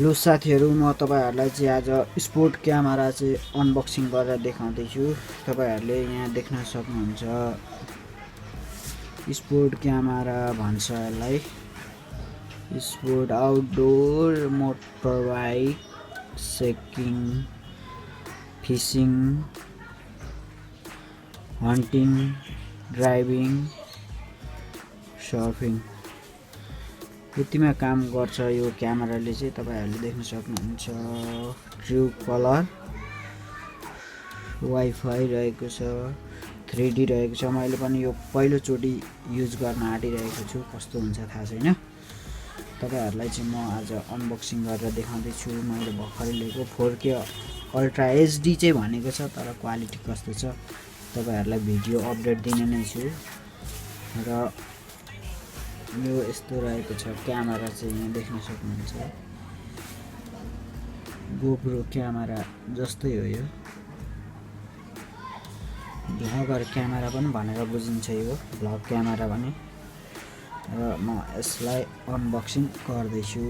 लु साथीहरु म तपाईहरुलाई चाहिँ आज स्पोर्ट क्यामेरा चाहिँ अनबक्सिङ गरेर देखाउँदै छु। तपाईहरुले यहाँ देख्न सक्नुहुन्छ स्पोर्ट क्यामेरा भन्छ यसलाई। Sport outdoor motor bike shaking phishing hunting driving surfing यतिमा काम गर्छ यो क्यामेराले चाहिँ। तपाईहरुले देख्न सक्नुहुन्छ ट्रु कलर वाइफाई रहेको छ 3D रहेको छ। मैले पनि यो पहिलो चोटी युज गर्न आँटिरहेको छु, कस्तो हुन्छ थाहा छैन। तपाईहरुलाई चाहिँ म आज अनबक्सिङ गरेर देखाउँदै छु। मैले भर्खरै लिएको 4K अल्ट्रा एचडी चाहिँ भनेको छ, तर क्वालिटी कस्तो छ तपाईहरुलाई भिडियो अपडेट दिने नै छु। र यो यस्तो रहेको छ क्यामेरा चाहिँ, यहाँ देख्न सक्नुहुन्छ गोप्रो क्यामेरा जस्तै हो यो। भ्लगर क्यामेरा पनि भनेर बुझिन्छ यो, भ्लग क्यामेरा पनि। र म यसलाई अनबक्सिङ गर्दैछु।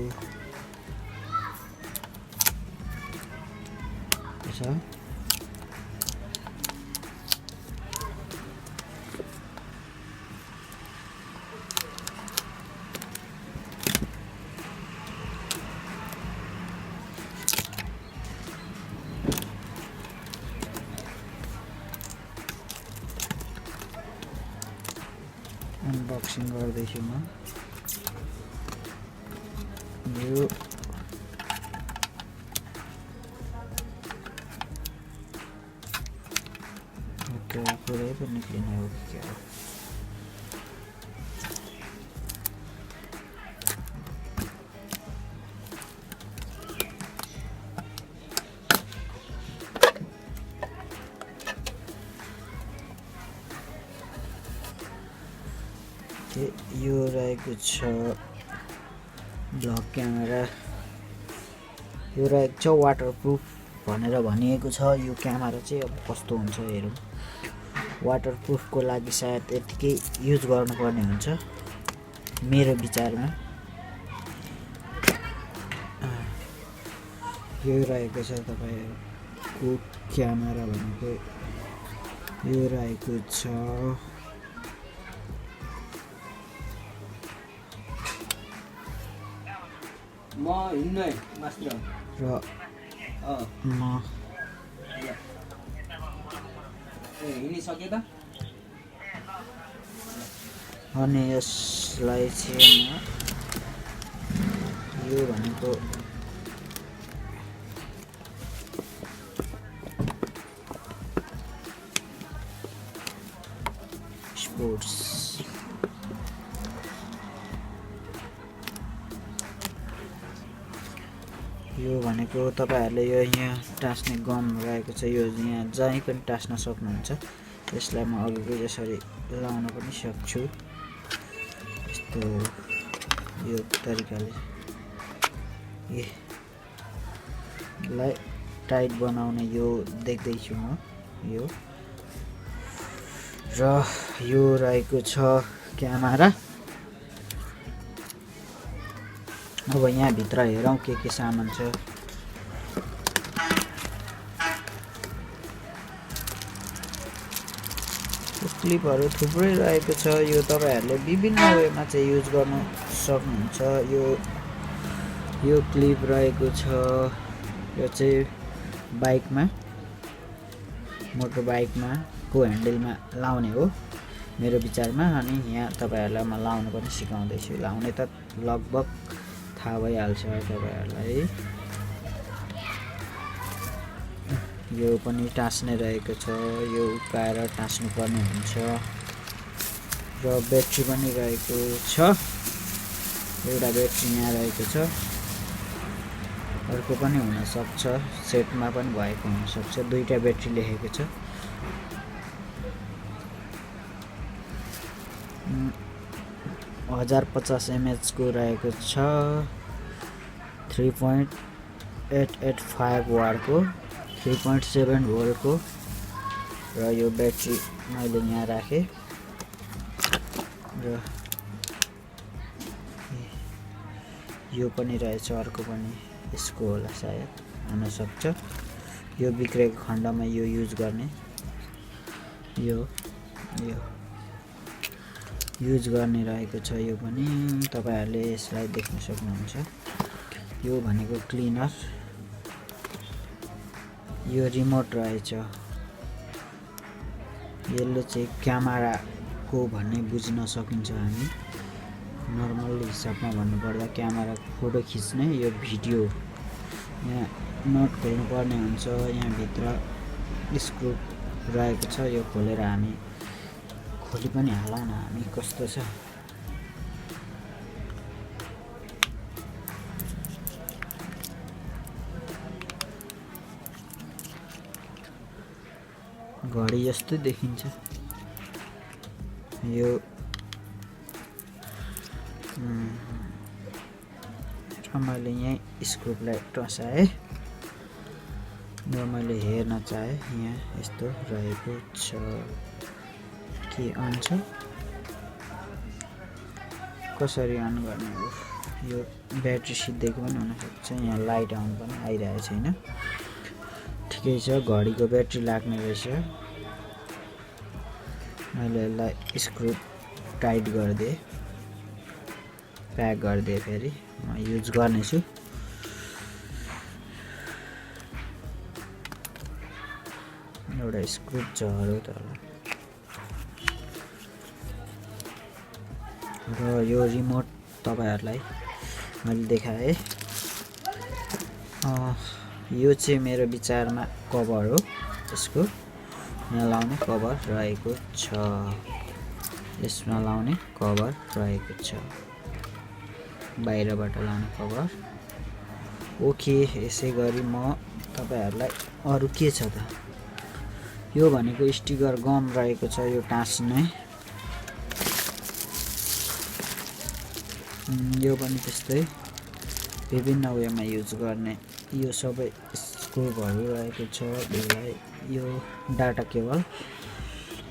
अनबक्सिङ गर्दैछु म। यो पुरै पनि निक्लिने हो कि क्या हो। यो रहेको छ भ्लग क्यामेरा। यो रहेको छ वाटरप्रुफ भनेर भनिएको छ। यो क्यामेरा चाहिँ अब कस्तो हुन्छ हेरौँ। वाटरप्रुफको लागि सायद यतिकै युज गर्नुपर्ने हुन्छ मेरो विचारमा। यो रहेको छ तपाईहरुको क्यामेरा भनेको यो रहेको छ। म हिँड्नु है मास्टर र म हिँडिसके त। अनि यसलाई चाहिँ म यो भनेको स्पोर्ट्स यो भनेको तपाईहरुले यो यहाँ टास्ने गम रहेको छ, यो यहाँ जहीँ पनि टास्न सक्नुहुन्छ। यसलाई म अघिको यसरी लाउन पनि सक्छु। यस्तो यो तरिकाले यसलाई टाइट बनाउने यो देख्दैछु म यो। र यो रहेको छ क्यामेरा। अब यहाँ भित्र हेरौँ के सामान छ। क्लिपहरु थुप्रै रहेको छ। यो तपाईहरुले विभिन्न वेमा चाहिँ युज गर्न सक्नुहुन्छ। यो क्लिप रहेको छ। यो चाहिँ बाइकमा मोटर बाइकमा को ह्यान्डलमा लाउने हो मेरो विचारमा। अनि यहाँ तपाईहरुलाई म लाउन पनि सिकाउँदैछु। लाउने त लगभग थाहा भइहाल्छ तपाईहरुलाई। यो पनि टास्ने रहेको छ, यो उकाएर टास्नु पर्ने हुन्छ। र ब्याट्री पनि रहेको छ। एउटा ब्याट्री यहाँ रहेको छ, अर्को पनि हुन सक्छ, सेटमा पनि भएको हुन सक्छ। दुईटा ब्याट्री लेखेको छ। हजार 50 mAh को रहेको छ। 3.885 वाट को 3.7 भोल्ट को। र यो ब्याट्री मैले यहाँ राखेँ। र यो पनि रहेछ, अर्को पनि यसको होला सायद हुनसक्छ। यो बिग्रेको खण्डमा यो युज गर्ने, यो युज गर्ने रहेको छ। यो पनि तपाईहरुले यसलाई देख्न सक्नुहुन्छ। यो भनेको क्लिनर, यो रिमोट रहेछ। यसले चाहिँ क्यामेराको भन्ने बुझ्न सकिन्छ। हामी नर्मल हिसाबमा भन्नुपर्दा क्यामेरा फोटो खिच्ने, यो भिडियो। यहाँ नट खोल्नु पर्ने हुन्छ। यहाँ भित्र स्क्रु रहेको छ। यो खोलेर हामी खोली पनि हालौँ न हामी कस्तो छ। घडी जस्तो देखिन्छ। यो र मैले यहीँ स्क्रुलाई टसाएँ र मैले हेर्न चाहे यहाँ यस्तो रहेको छ। के अन छ, कसरी अन गर्ने हो। यो ब्याट्री सिद्धेको पनि हुनसक्छ। यहाँ लाइट आउनु पनि आइरहेको छैन। ठिकै छ, घडीको ब्याट्री लाग्ने रहेछ। मैले यसलाई स्क्रु टाइट गरिदिएँ, प्याक गरिदिएँ। फेरि म युज गर्नेछु। एउटा स्क्रु झऱ्यो त र यो रिमोट तपाईहरुलाई मैले देखाएँ। यो चाहिँ मेरो विचारमा कभर हो। यसको यहाँ लाउने कभर रहेको छ। यसमा लाउने कभर रहेको छ। बाहिरबाट लाउने कभर। ओके, यसै गरी म तपाईहरुलाई अरु के छ त। यो भनेको स्टिकर गम रहेको छ। यो टाँस्ने, यो पनि त्यस्तै विभिन्न वेमा युज गर्ने। यो सबै स्क्रुहरू रहेको छ। यो data cable,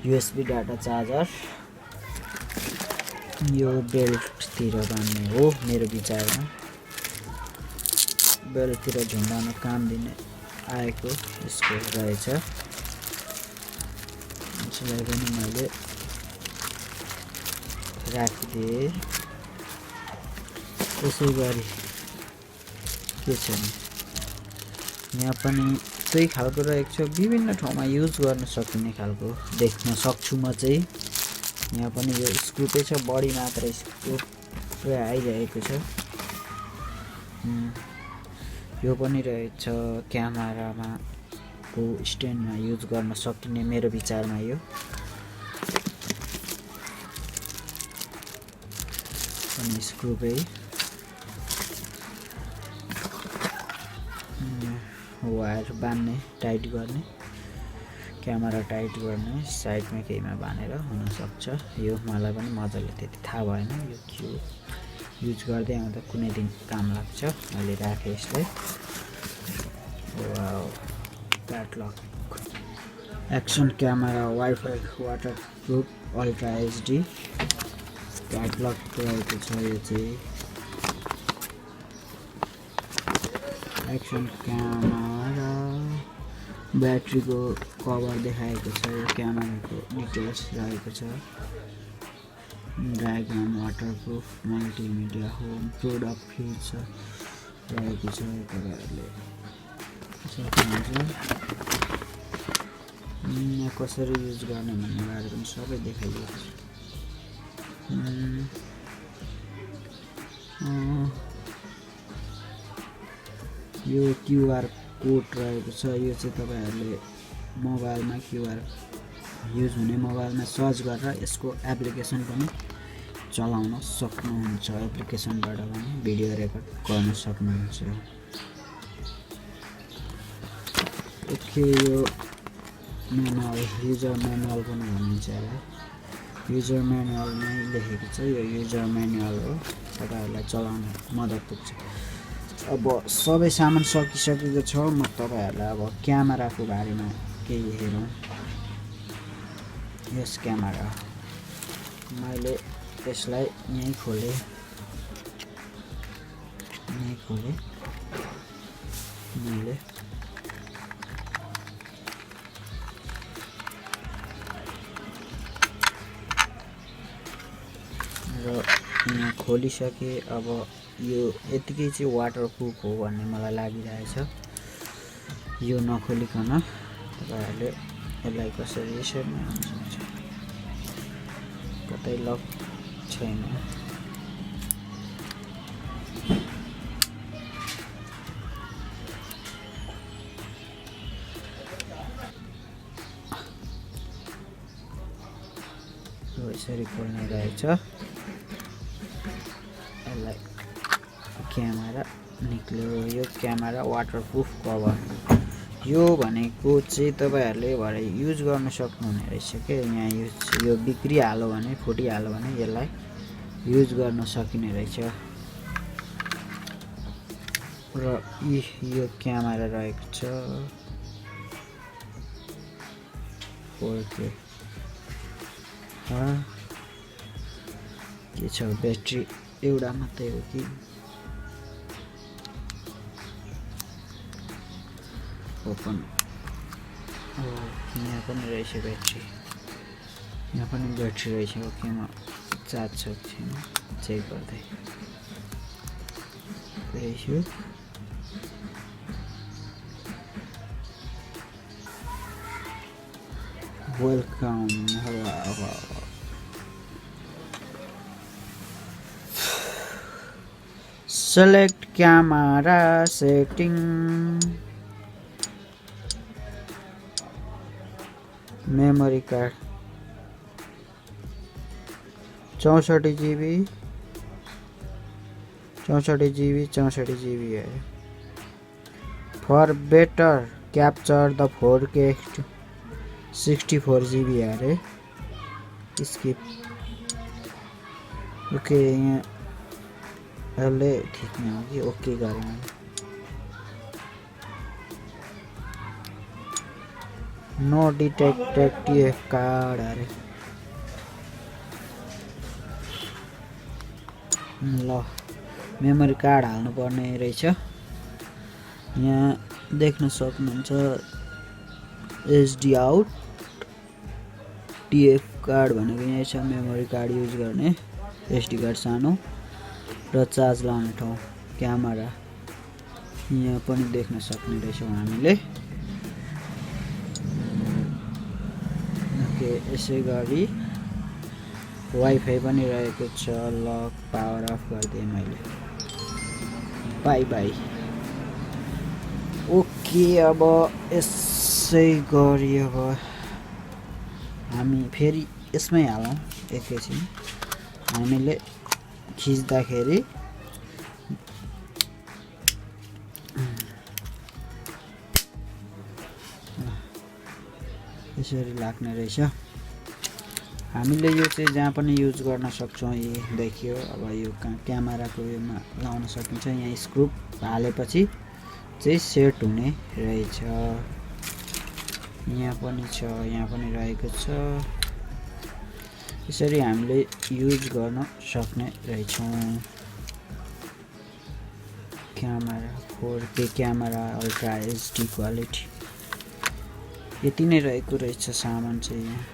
USB data charger. यो बेल्टतिर बान्ने हो मेरो विचारमा। बेल्टतिर झुन्डाउन काम दिने आएको यसको रहेछ। यसलाई पनि मैले राखिदिएँ। यसै गरी के छ नि, यहाँ पनि त्यही खालको रहेको छ। विभिन्न ठाउँमा युज गर्न सकिने खालको देख्न सक्छु म चाहिँ। यहाँ पनि यो स्क्रुपै छ, बढी मात्रा स्क्रु पुरै आइरहेको छ। यो पनि रहेछ क्यामेरामा को स्ट्यान्डमा युज गर्न सकिने मेरो विचारमा। यो पनि स्क्रुपै वायर बान्ने, टाइट गर्ने, क्यामेरा टाइट गर्ने, साइडमा केहीमा बानेर हुनसक्छ। यो मलाई पनि मजाले त्यति थाहा भएन। यो के हो, युज गर्दै आउँदा कुनै दिन काम लाग्छ। मैले राखेँ यसलाई। Wow, catalogue, action camera, wifi, waterproof, ultra HD catalogue रहेको छ। यो चाहिँ एक्सन क्यामेरा, ब्याट्रीको कभर देखाएको छ। यो क्यामेराको डिटेल्स रहेको छ। Diagram, waterproof, multimedia, home, product future रहेको छ। तपाईँहरूले सक्नुहुन्छ। यहाँ कसरी युज गर्ने भन्ने बारे पनि सबै देखाइदिएको छ। यो QR कोड रहेको छ। यो चाहिँ तपाईहरुले मोबाइलमा QR युज हुने मोबाइलमा सर्च गरेर यसको एप्लिकेसन पनि चलाउन सक्नुहुन्छ। एप्लिकेसनबाट पनि भिडियो रेकर्ड गर्न सक्नुहुन्छ। ओके, यो म्यानुअल, युजर म्यानुअल पनि भनिन्छ यसलाई। युजर म्यानुअलमै लेखेको छ। यो युजर म्यानुअल हो, तपाईहरुलाई चलाउन मद्दत पुग्छ। अब सबै सामान सकिसकेको छ। म तपाईहरुलाई अब क्यामेराको बारेमा केही हेरौँ। यस क्यामेरा मैले यसलाई यहीँ खोलेँ। मैले र यहाँ खोलिसके। अब यो यतिकै चाहिँ वाटरप्रुफ हो भन्ने मलाई लागिरहेछ। यो नखोलिकन तपाईहरुले यसलाई कसरी यसरी हाल्न सक्छ। कतै लक छैन। यसरी खोल्ने रहेछ। यसलाई क्यामेरा निक्ल्यो। यो क्यामेरा वाटरप्रुफ कभर। यो भनेको चाहिँ तपाईहरुले भरे युज गर्न सक्नुहुने रहेछ के। यहाँ यो बिग्रिहाल्यो भने फुटिहाल्यो भने यसलाई युज गर्न सकिने रहेछ। र यो क्यामेरा रहेको छ 4K। के छ ब्याट्री एउटा मात्रै हो कि ओपन। यहाँ पनि रहेछ ब्याट्री। यहाँ पनि ब्याट्री रहेछ। ओके म चार्ज छ कि छैन चेक गर्दै रहेछु। Welcome. Select camera setting. Memory card 64 GB 64 GB है। For better capture the 4K 64 GB है रे। Skip। ओके यहाँ अहिले ठीक नहीं होगी। ओके गरेँ। नो डिटेक्टेड TF कार्ड अरे ल मेमोरी कार्ड हाल्नु पर्ने रहेछ। यहाँ देख्न सक्नुहुन्छ SD आउट TF कार्ड भनेको यहाँ छ। मेमोरी कार्ड युज गर्ने SD कार्ड सानो र चार्ज लाउने ठाउँ क्यामेरा यहाँ पनि देख्न सक्ने रहेछौँ हामीले। ओके यसै गरी वाइफाई पनि रहेको छ। लक पावर अफ गरिदिएँ मैले। By by. ओके अब यसै गरी अब हामी फेरि यसमै हालौँ एकैछिन। हामीले खिच्दाखेरि यसरी लाग्ने रहेछ। हामीले यो चाहिँ जहाँ पनि युज गर्न सक्छौँ। यी देखियो अब यो क्यामेराको योमा लाउन सकिन्छ। यहाँ स्क्रू हालेपछि चाहिँ सेट हुने रहेछ। यहाँ पनि छ यहाँ पनि रहेको छ। यसरी हामीले युज गर्न सक्ने रहेछौँ। Camera 4K camera ultra HD quality यति नै रहेको रहेछ सामान चाहिँ। यहाँ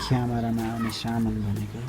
क्यामेरामा आउने सामान भनेको